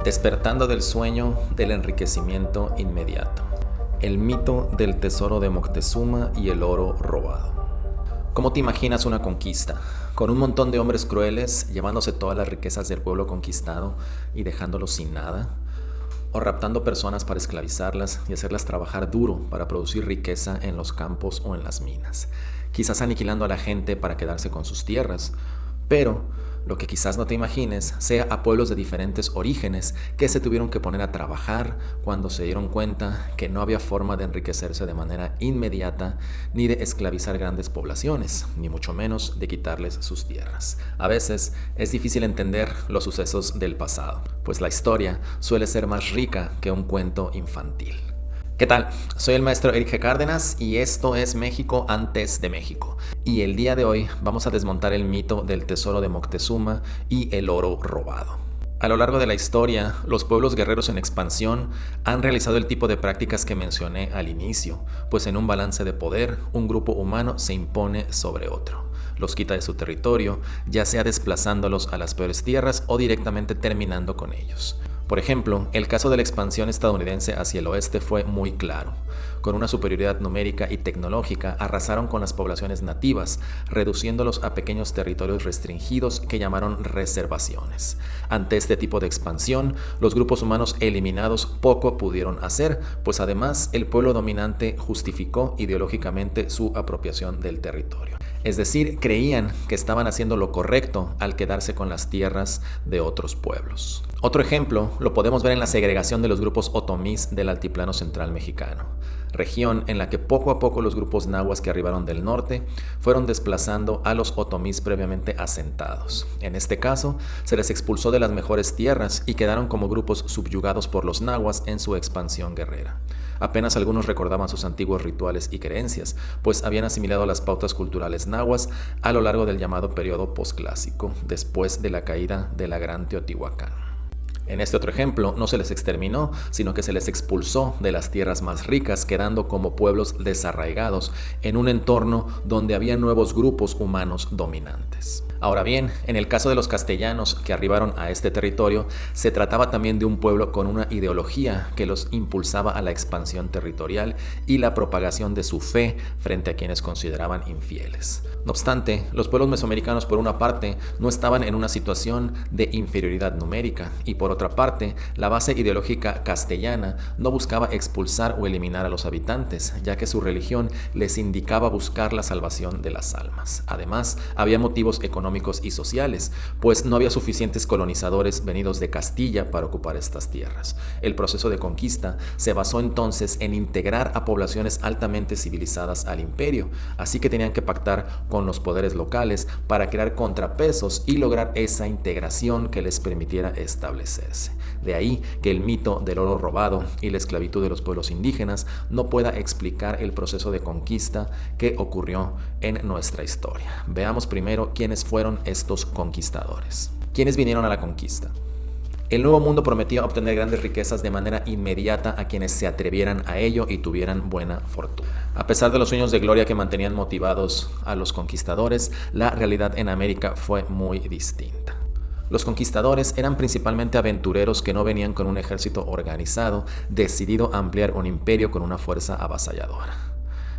Despertando del sueño del enriquecimiento inmediato. El mito del tesoro de Moctezuma y el oro robado. ¿Cómo te imaginas una conquista? Con un montón de hombres crueles llevándose todas las riquezas del pueblo conquistado y dejándolos sin nada. O raptando personas para esclavizarlas y hacerlas trabajar duro para producir riqueza en los campos o en las minas. Quizás aniquilando a la gente para quedarse con sus tierras. Pero lo que quizás no te imagines sea a pueblos de diferentes orígenes que se tuvieron que poner a trabajar cuando se dieron cuenta que no había forma de enriquecerse de manera inmediata ni de esclavizar grandes poblaciones, ni mucho menos de quitarles sus tierras. A veces es difícil entender los sucesos del pasado, pues la historia suele ser más rica que un cuento infantil. ¿Qué tal? Soy el maestro Eric G. Cárdenas y esto es México antes de México. Y el día de hoy vamos a desmontar el mito del tesoro de Moctezuma y el oro robado. A lo largo de la historia, los pueblos guerreros en expansión han realizado el tipo de prácticas que mencioné al inicio, pues en un balance de poder, un grupo humano se impone sobre otro. Los quita de su territorio, ya sea desplazándolos a las peores tierras o directamente terminando con ellos. Por ejemplo, el caso de la expansión estadounidense hacia el oeste fue muy claro. Con una superioridad numérica y tecnológica, arrasaron con las poblaciones nativas, reduciéndolos a pequeños territorios restringidos que llamaron reservaciones. Ante este tipo de expansión, los grupos humanos eliminados poco pudieron hacer, pues además el pueblo dominante justificó ideológicamente su apropiación del territorio. Es decir, creían que estaban haciendo lo correcto al quedarse con las tierras de otros pueblos. Otro ejemplo lo podemos ver en la segregación de los grupos otomís del altiplano central mexicano, región en la que poco a poco los grupos nahuas que arribaron del norte fueron desplazando a los otomís previamente asentados. En este caso, se les expulsó de las mejores tierras y quedaron como grupos subyugados por los nahuas en su expansión guerrera. Apenas algunos recordaban sus antiguos rituales y creencias, pues habían asimilado las pautas culturales nahuas a lo largo del llamado periodo posclásico, después de la caída de la Gran Teotihuacán. En este otro ejemplo, no se les exterminó, sino que se les expulsó de las tierras más ricas, quedando como pueblos desarraigados en un entorno donde había nuevos grupos humanos dominantes. Ahora bien, en el caso de los castellanos que arribaron a este territorio, se trataba también de un pueblo con una ideología que los impulsaba a la expansión territorial y la propagación de su fe frente a quienes consideraban infieles. No obstante, los pueblos mesoamericanos, por una parte, no estaban en una situación de inferioridad numérica y por otra parte, la base ideológica castellana no buscaba expulsar o eliminar a los habitantes, ya que su religión les indicaba buscar la salvación de las almas. Además, había motivos económicos y sociales, pues no había suficientes colonizadores venidos de Castilla para ocupar estas tierras. El proceso de conquista se basó entonces en integrar a poblaciones altamente civilizadas al imperio, así que tenían que pactar con los poderes locales para crear contrapesos y lograr esa integración que les permitiera establecerse. De ahí que el mito del oro robado y la esclavitud de los pueblos indígenas no pueda explicar el proceso de conquista que ocurrió en nuestra historia. Veamos primero quiénes fueron estos conquistadores. ¿Quiénes vinieron a la conquista? El Nuevo Mundo prometía obtener grandes riquezas de manera inmediata a quienes se atrevieran a ello y tuvieran buena fortuna. A pesar de los sueños de gloria que mantenían motivados a los conquistadores, la realidad en América fue muy distinta. Los conquistadores eran principalmente aventureros que no venían con un ejército organizado, decidido a ampliar un imperio con una fuerza avasalladora.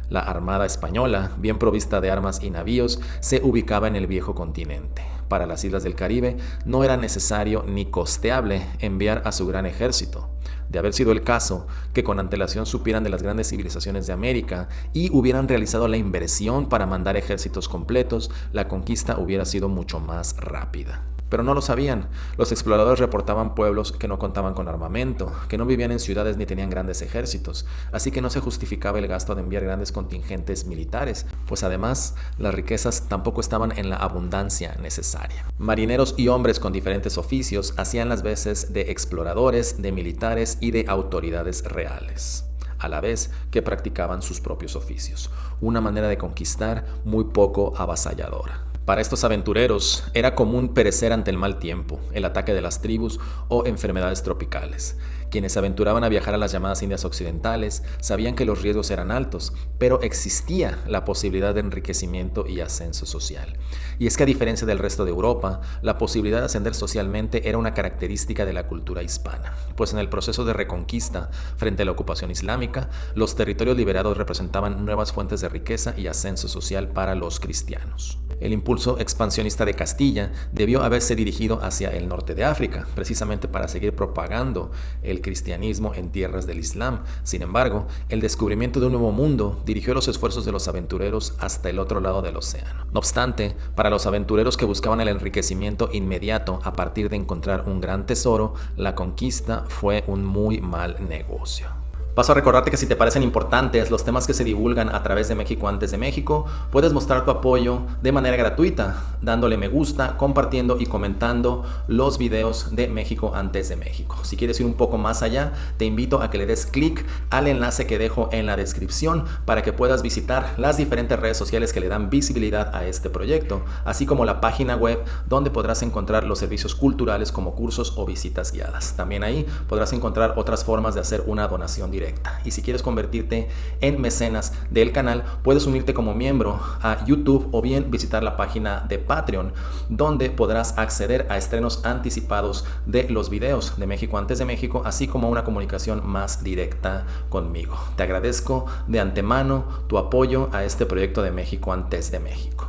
La Armada Española, bien provista de armas y navíos, se ubicaba en el viejo continente. Para las islas del Caribe no era necesario ni costeable enviar a su gran ejército. De haber sido el caso, que con antelación supieran de las grandes civilizaciones de América y hubieran realizado la inversión para mandar ejércitos completos, la conquista hubiera sido mucho más rápida. Pero no lo sabían. Los exploradores reportaban pueblos que no contaban con armamento, que no vivían en ciudades ni tenían grandes ejércitos, así que no se justificaba el gasto de enviar grandes contingentes militares, pues además las riquezas tampoco estaban en la abundancia necesaria. Marineros y hombres con diferentes oficios hacían las veces de exploradores, de militares y de autoridades reales, a la vez que practicaban sus propios oficios, una manera de conquistar muy poco avasalladora. Para estos aventureros era común perecer ante el mal tiempo, el ataque de las tribus o enfermedades tropicales. Quienes se aventuraban a viajar a las llamadas Indias Occidentales sabían que los riesgos eran altos, pero existía la posibilidad de enriquecimiento y ascenso social. Y es que a diferencia del resto de Europa, la posibilidad de ascender socialmente era una característica de la cultura hispana, pues en el proceso de reconquista frente a la ocupación islámica, los territorios liberados representaban nuevas fuentes de riqueza y ascenso social para los cristianos. El impulso expansionista de Castilla debió haberse dirigido hacia el norte de África, precisamente para seguir propagando el cristianismo en tierras del Islam. Sin embargo, el descubrimiento de un nuevo mundo dirigió los esfuerzos de los aventureros hasta el otro lado del océano. No obstante, para los aventureros que buscaban el enriquecimiento inmediato a partir de encontrar un gran tesoro, la conquista fue un muy mal negocio. Paso a recordarte que si te parecen importantes los temas que se divulgan a través de México antes de México, puedes mostrar tu apoyo de manera gratuita, dándole me gusta, compartiendo y comentando los videos de México antes de México. Si quieres ir un poco más allá, te invito a que le des clic al enlace que dejo en la descripción para que puedas visitar las diferentes redes sociales que le dan visibilidad a este proyecto, así como la página web donde podrás encontrar los servicios culturales como cursos o visitas guiadas. También ahí podrás encontrar otras formas de hacer una donación directa. Y si quieres convertirte en mecenas del canal, puedes unirte como miembro a YouTube o bien visitar la página de Patreon, donde podrás acceder a estrenos anticipados de los videos de México antes de México, así como una comunicación más directa conmigo. Te agradezco de antemano tu apoyo a este proyecto de México antes de México.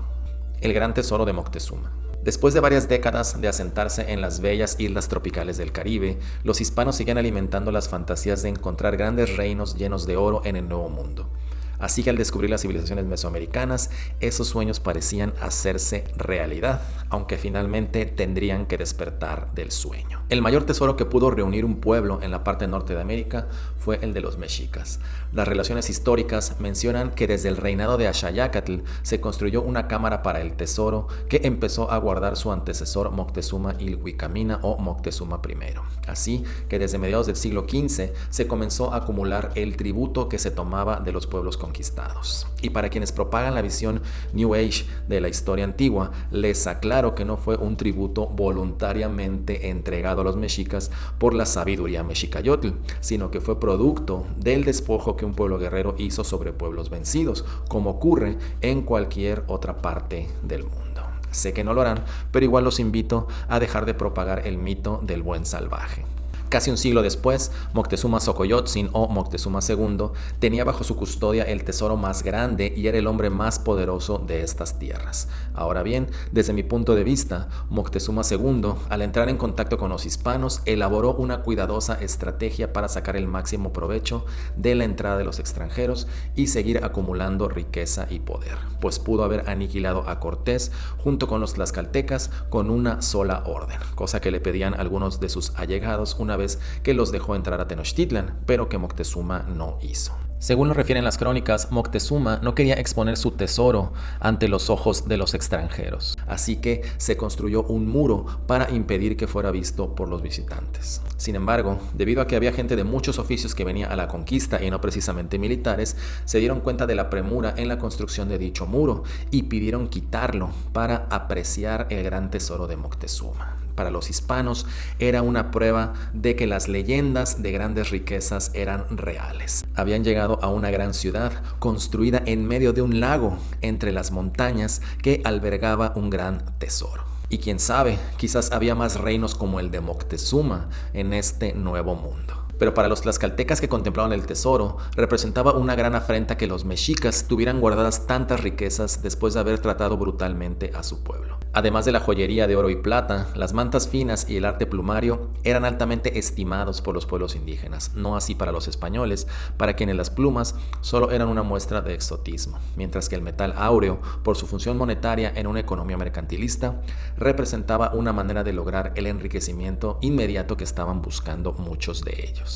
El gran tesoro de Moctezuma. Después de varias décadas de asentarse en las bellas islas tropicales del Caribe, los hispanos siguen alimentando las fantasías de encontrar grandes reinos llenos de oro en el Nuevo Mundo. Así que al descubrir las civilizaciones mesoamericanas, esos sueños parecían hacerse realidad, aunque finalmente tendrían que despertar del sueño. El mayor tesoro que pudo reunir un pueblo en la parte norte de América fue el de los mexicas. Las relaciones históricas mencionan que desde el reinado de Axayácatl se construyó una cámara para el tesoro que empezó a guardar su antecesor Moctezuma Ilhuicamina o Moctezuma I. Así que desde mediados del siglo XV se comenzó a acumular el tributo que se tomaba de los pueblos conquistados. Y para quienes propagan la visión New Age de la historia antigua, les aclaro que no fue un tributo voluntariamente entregado a los mexicas por la sabiduría mexicayotl, sino que fue producto del despojo que un pueblo guerrero hizo sobre pueblos vencidos, como ocurre en cualquier otra parte del mundo. Sé que no lo harán, pero igual los invito a dejar de propagar el mito del buen salvaje. Casi un siglo después, Moctezuma Xocoyotzin o Moctezuma II tenía bajo su custodia el tesoro más grande y era el hombre más poderoso de estas tierras. Ahora bien, desde mi punto de vista, Moctezuma II, al entrar en contacto con los hispanos, elaboró una cuidadosa estrategia para sacar el máximo provecho de la entrada de los extranjeros y seguir acumulando riqueza y poder, pues pudo haber aniquilado a Cortés junto con los tlaxcaltecas con una sola orden, cosa que le pedían algunos de sus allegados una vez que los dejó entrar a Tenochtitlan, pero que Moctezuma no hizo. Según lo refieren las crónicas, Moctezuma no quería exponer su tesoro ante los ojos de los extranjeros, así que se construyó un muro para impedir que fuera visto por los visitantes. Sin embargo, debido a que había gente de muchos oficios que venía a la conquista y no precisamente militares, se dieron cuenta de la premura en la construcción de dicho muro y pidieron quitarlo para apreciar el gran tesoro de Moctezuma. Para los hispanos era una prueba de que las leyendas de grandes riquezas eran reales. Habían llegado a una gran ciudad construida en medio de un lago entre las montañas que albergaba un gran tesoro. Y quién sabe, quizás había más reinos como el de Moctezuma en este nuevo mundo. Pero para los tlaxcaltecas que contemplaban el tesoro, representaba una gran afrenta que los mexicas tuvieran guardadas tantas riquezas después de haber tratado brutalmente a su pueblo. Además de la joyería de oro y plata, las mantas finas y el arte plumario eran altamente estimados por los pueblos indígenas, no así para los españoles, para quienes las plumas solo eran una muestra de exotismo, mientras que el metal áureo, por su función monetaria en una economía mercantilista, representaba una manera de lograr el enriquecimiento inmediato que estaban buscando muchos de ellos.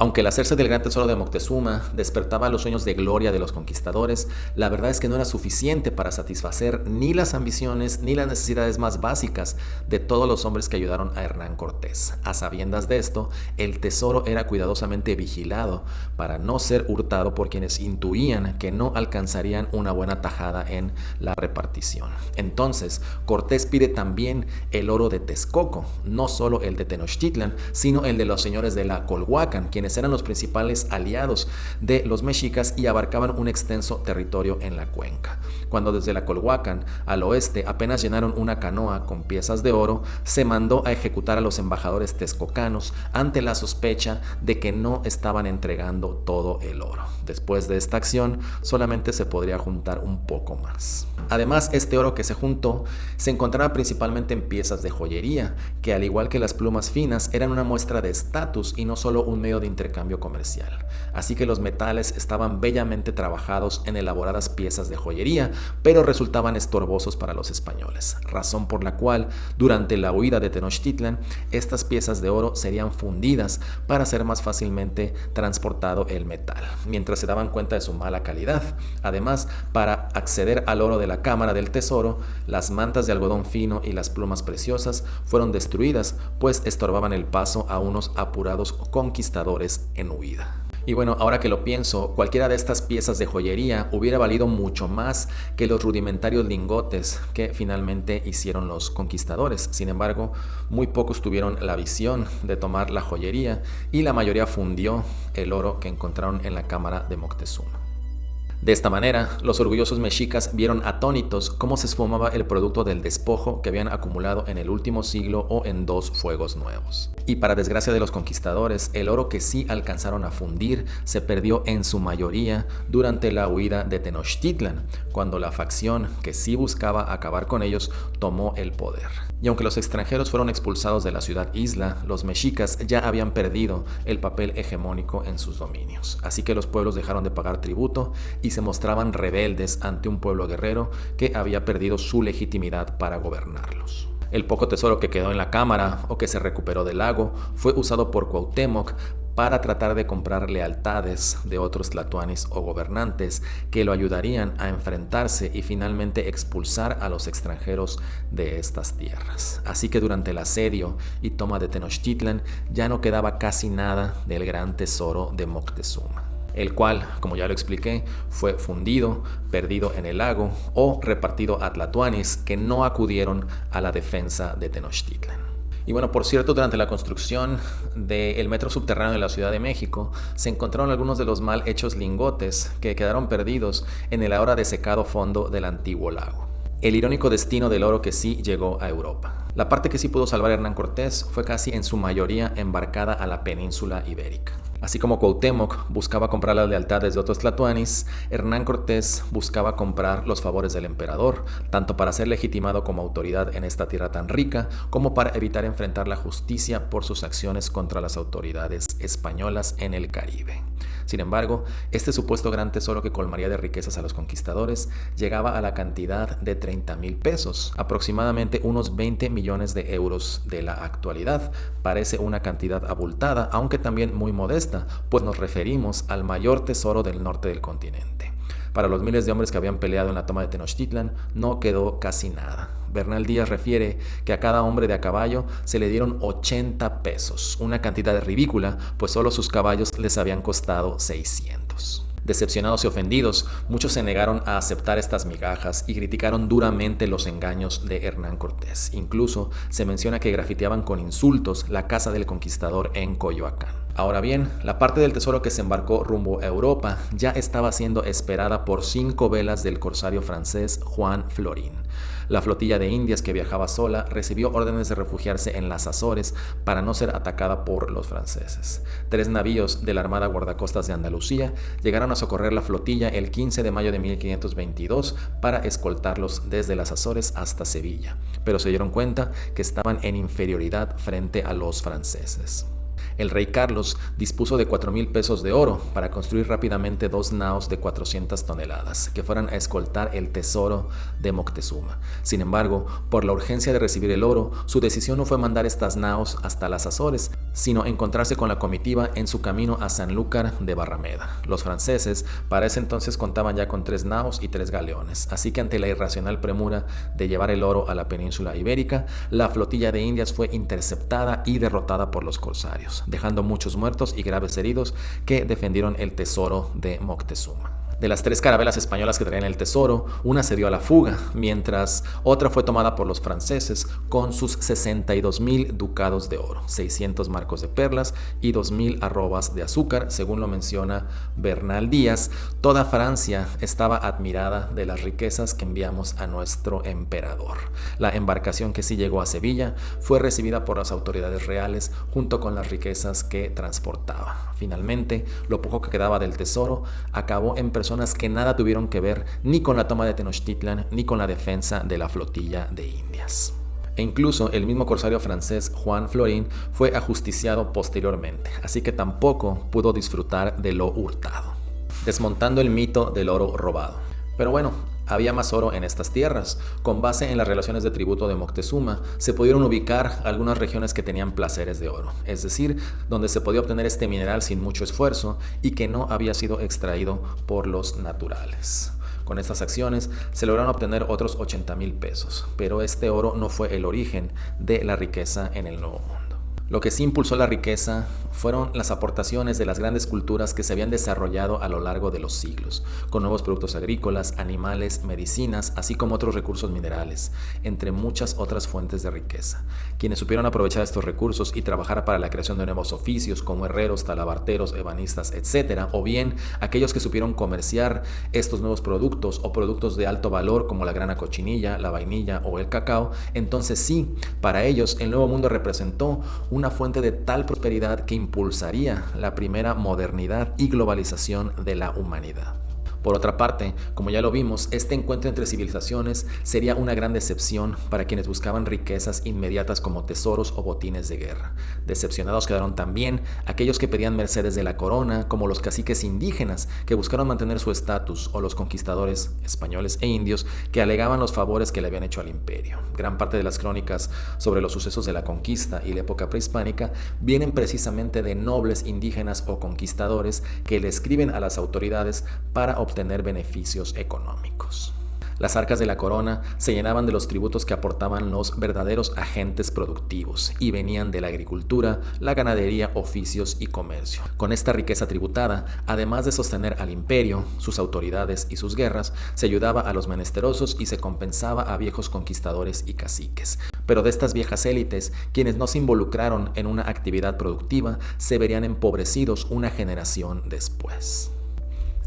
Aunque el hacerse del gran tesoro de Moctezuma despertaba los sueños de gloria de los conquistadores, la verdad es que no era suficiente para satisfacer ni las ambiciones ni las necesidades más básicas de todos los hombres que ayudaron a Hernán Cortés. A sabiendas de esto, el tesoro era cuidadosamente vigilado para no ser hurtado por quienes intuían que no alcanzarían una buena tajada en la repartición. Entonces, Cortés pide también el oro de Texcoco, no solo el de Tenochtitlan, sino el de los señores de la Colhuacan, quienes eran los principales aliados de los mexicas y abarcaban un extenso territorio en la cuenca. Cuando desde la Colhuacan al oeste apenas llenaron una canoa con piezas de oro, se mandó a ejecutar a los embajadores texcocanos ante la sospecha de que no estaban entregando todo el oro. Después de esta acción, solamente se podría juntar un poco más. Además, este oro que se juntó se encontraba principalmente en piezas de joyería, que al igual que las plumas finas, eran una muestra de estatus y no solo un medio de intercambio comercial. Así que los metales estaban bellamente trabajados en elaboradas piezas de joyería, pero resultaban estorbosos para los españoles, razón por la cual, durante la huida de Tenochtitlan, estas piezas de oro serían fundidas para hacer más fácilmente transportado el metal, mientras se daban cuenta de su mala calidad. Además, para acceder al oro de la Cámara del Tesoro, las mantas de algodón fino y las plumas preciosas fueron destruidas, pues estorbaban el paso a unos apurados conquistadores en huida. Y bueno, ahora que lo pienso, cualquiera de estas piezas de joyería hubiera valido mucho más que los rudimentarios lingotes que finalmente hicieron los conquistadores. Sin embargo, muy pocos tuvieron la visión de tomar la joyería y la mayoría fundió el oro que encontraron en la cámara de Moctezuma. De esta manera, los orgullosos mexicas vieron atónitos cómo se esfumaba el producto del despojo que habían acumulado en el último siglo o en 2 fuegos nuevos. Y para desgracia de los conquistadores, el oro que sí alcanzaron a fundir se perdió en su mayoría durante la huida de Tenochtitlan, cuando la facción que sí buscaba acabar con ellos tomó el poder. Y aunque los extranjeros fueron expulsados de la ciudad-isla, los mexicas ya habían perdido el papel hegemónico en sus dominios. Así que los pueblos dejaron de pagar tributo y se mostraban rebeldes ante un pueblo guerrero que había perdido su legitimidad para gobernarlos. El poco tesoro que quedó en la cámara o que se recuperó del lago fue usado por Cuauhtémoc para tratar de comprar lealtades de otros tlatoanis o gobernantes que lo ayudarían a enfrentarse y finalmente expulsar a los extranjeros de estas tierras. Así que durante el asedio y toma de Tenochtitlan ya no quedaba casi nada del gran tesoro de Moctezuma, el cual, como ya lo expliqué, fue fundido, perdido en el lago o repartido a tlatoanis que no acudieron a la defensa de Tenochtitlan. Y bueno, por cierto, durante la construcción del metro subterráneo de la Ciudad de México, se encontraron algunos de los mal hechos lingotes que quedaron perdidos en el ahora desecado fondo del antiguo lago. El irónico destino del oro que sí llegó a Europa. La parte que sí pudo salvar Hernán Cortés fue casi en su mayoría embarcada a la península ibérica. Así como Cuauhtémoc buscaba comprar las lealtades de otros tlatoanis, Hernán Cortés buscaba comprar los favores del emperador, tanto para ser legitimado como autoridad en esta tierra tan rica, como para evitar enfrentar la justicia por sus acciones contra las autoridades españolas en el Caribe. Sin embargo, este supuesto gran tesoro que colmaría de riquezas a los conquistadores llegaba a la cantidad de 30,000 pesos, aproximadamente unos 20 millones de euros de la actualidad. Parece una cantidad abultada, aunque también muy modesta, pues nos referimos al mayor tesoro del norte del continente. Para los miles de hombres que habían peleado en la toma de Tenochtitlan, no quedó casi nada. Bernal Díaz refiere que a cada hombre de a caballo se le dieron 80 pesos, una cantidad ridícula, pues solo sus caballos les habían costado 600. Decepcionados y ofendidos, muchos se negaron a aceptar estas migajas y criticaron duramente los engaños de Hernán Cortés. Incluso se menciona que grafiteaban con insultos la casa del conquistador en Coyoacán. Ahora bien, la parte del tesoro que se embarcó rumbo a Europa ya estaba siendo esperada por 5 velas del corsario francés Juan Florín. La flotilla de Indias que viajaba sola recibió órdenes de refugiarse en las Azores para no ser atacada por los franceses. 3 navíos de la Armada Guardacostas de Andalucía llegaron a socorrer la flotilla el 15 de mayo de 1522 para escoltarlos desde las Azores hasta Sevilla, pero se dieron cuenta que estaban en inferioridad frente a los franceses. El rey Carlos dispuso de 4,000 pesos de oro para construir rápidamente 2 naos de 400 toneladas que fueran a escoltar el tesoro de Moctezuma. Sin embargo, por la urgencia de recibir el oro, su decisión no fue mandar estas naos hasta las Azores, sino encontrarse con la comitiva en su camino a Sanlúcar de Barrameda. Los franceses para ese entonces contaban ya con 3 naos y 3 galeones, así que ante la irracional premura de llevar el oro a la península ibérica, la flotilla de Indias fue interceptada y derrotada por los corsarios, dejando muchos muertos y graves heridos que defendieron el tesoro de Moctezuma. De las 3 carabelas españolas que traían el tesoro, una se dio a la fuga, mientras otra fue tomada por los franceses con sus 62,000 ducados de oro, 600 marcos de perlas y 2,000 arrobas de azúcar, según lo menciona Bernal Díaz. Toda Francia estaba admirada de las riquezas que enviamos a nuestro emperador. La embarcación que sí llegó a Sevilla fue recibida por las autoridades reales junto con las riquezas que transportaba. Finalmente, lo poco que quedaba del tesoro acabó en personas que nada tuvieron que ver ni con la toma de Tenochtitlan ni con la defensa de la flotilla de Indias. E incluso el mismo corsario francés Juan Florin fue ajusticiado posteriormente, así que tampoco pudo disfrutar de lo hurtado. Desmontando el mito del oro robado. Pero bueno, había más oro en estas tierras. Con base en las relaciones de tributo de Moctezuma, se pudieron ubicar algunas regiones que tenían placeres de oro, es decir, donde se podía obtener este mineral sin mucho esfuerzo y que no había sido extraído por los naturales. Con estas acciones se lograron obtener otros 80,000 pesos, pero este oro no fue el origen de la riqueza en el Nuevo Mundo. Lo que sí impulsó la riqueza fueron las aportaciones de las grandes culturas que se habían desarrollado a lo largo de los siglos, con nuevos productos agrícolas, animales, medicinas, así como otros recursos minerales, entre muchas otras fuentes de riqueza. Quienes supieron aprovechar estos recursos y trabajar para la creación de nuevos oficios como herreros, talabarteros, ebanistas, etc., o bien aquellos que supieron comerciar estos nuevos productos o productos de alto valor como la grana cochinilla, la vainilla o el cacao, entonces sí, para ellos el Nuevo Mundo representó una fuente de tal prosperidad que impulsaría la primera modernidad y globalización de la humanidad. Por otra parte, como ya lo vimos, este encuentro entre civilizaciones sería una gran decepción para quienes buscaban riquezas inmediatas como tesoros o botines de guerra. Decepcionados quedaron también aquellos que pedían mercedes de la corona, como los caciques indígenas que buscaron mantener su estatus, o los conquistadores españoles e indios que alegaban los favores que le habían hecho al imperio. Gran parte de las crónicas sobre los sucesos de la conquista y la época prehispánica vienen precisamente de nobles indígenas o conquistadores que le escriben a las autoridades para obtener beneficios económicos. Las arcas de la corona se llenaban de los tributos que aportaban los verdaderos agentes productivos y venían de la agricultura, la ganadería, oficios y comercio. Con esta riqueza tributada, además de sostener al imperio, sus autoridades y sus guerras, se ayudaba a los menesterosos y se compensaba a viejos conquistadores y caciques. Pero de estas viejas élites, quienes no se involucraron en una actividad productiva, se verían empobrecidos una generación después.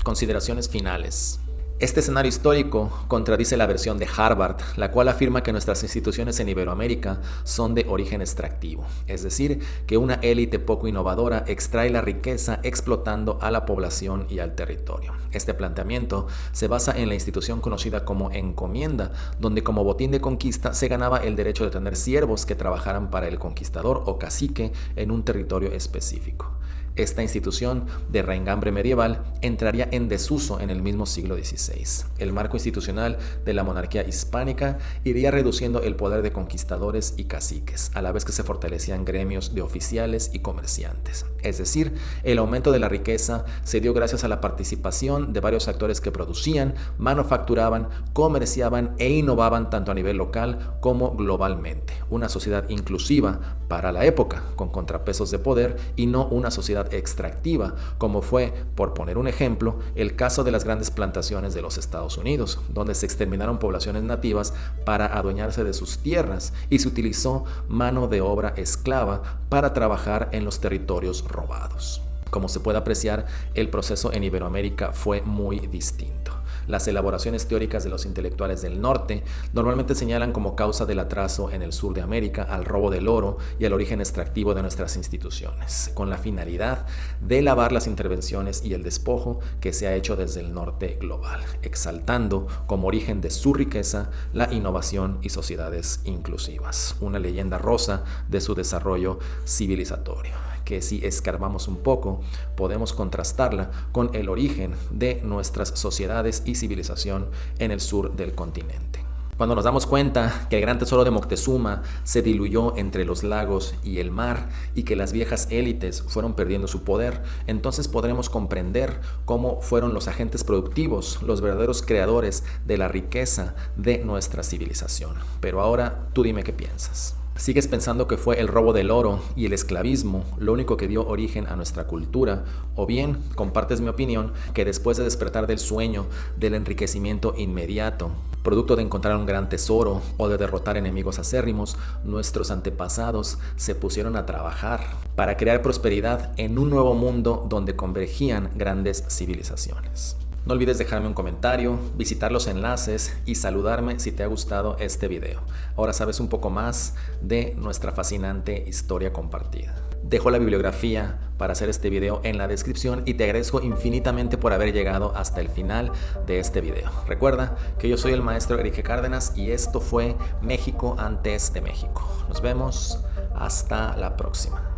Consideraciones finales. Este escenario histórico contradice la versión de Harvard, la cual afirma que nuestras instituciones en Iberoamérica son de origen extractivo, es decir, que una élite poco innovadora extrae la riqueza explotando a la población y al territorio. Este planteamiento se basa en la institución conocida como encomienda, donde como botín de conquista se ganaba el derecho de tener siervos que trabajaran para el conquistador o cacique en un territorio específico. Esta institución de reingambre medieval entraría en desuso en el mismo siglo XVI. El marco institucional de la monarquía hispánica iría reduciendo el poder de conquistadores y caciques, a la vez que se fortalecían gremios de oficiales y comerciantes. Es decir, el aumento de la riqueza se dio gracias a la participación de varios actores que producían, manufacturaban, comerciaban e innovaban tanto a nivel local como globalmente. Una sociedad inclusiva para la época, con contrapesos de poder, y no una sociedad extractiva, como fue, por poner un ejemplo, el caso de las grandes plantaciones de los Estados Unidos, donde se exterminaron poblaciones nativas para adueñarse de sus tierras y se utilizó mano de obra esclava para trabajar en los territorios robados. Como se puede apreciar, el proceso en Iberoamérica fue muy distinto. Las elaboraciones teóricas de los intelectuales del norte normalmente señalan como causa del atraso en el sur de América al robo del oro y al origen extractivo de nuestras instituciones, con la finalidad de lavar las intervenciones y el despojo que se ha hecho desde el norte global, exaltando como origen de su riqueza la innovación y sociedades inclusivas, una leyenda rosa de su desarrollo civilizatorio. que si escarbamos un poco, podemos contrastarla con el origen de nuestras sociedades y civilización en el sur del continente. Cuando nos damos cuenta que el gran tesoro de Moctezuma se diluyó entre los lagos y el mar y que las viejas élites fueron perdiendo su poder, entonces podremos comprender cómo fueron los agentes productivos, los verdaderos creadores de la riqueza de nuestra civilización. Pero ahora tú dime qué piensas. ¿Sigues pensando que fue el robo del oro y el esclavismo lo único que dio origen a nuestra cultura? ¿O bien compartes mi opinión que después de despertar del sueño del enriquecimiento inmediato, producto de encontrar un gran tesoro o de derrotar enemigos acérrimos, nuestros antepasados se pusieron a trabajar para crear prosperidad en un nuevo mundo donde convergían grandes civilizaciones? No olvides dejarme un comentario, visitar los enlaces y saludarme si te ha gustado este video. Ahora sabes un poco más de nuestra fascinante historia compartida. Dejo la bibliografía para hacer este video en la descripción y te agradezco infinitamente por haber llegado hasta el final de este video. Recuerda que yo soy el maestro Eric Cárdenas y esto fue México antes de México. Nos vemos hasta la próxima.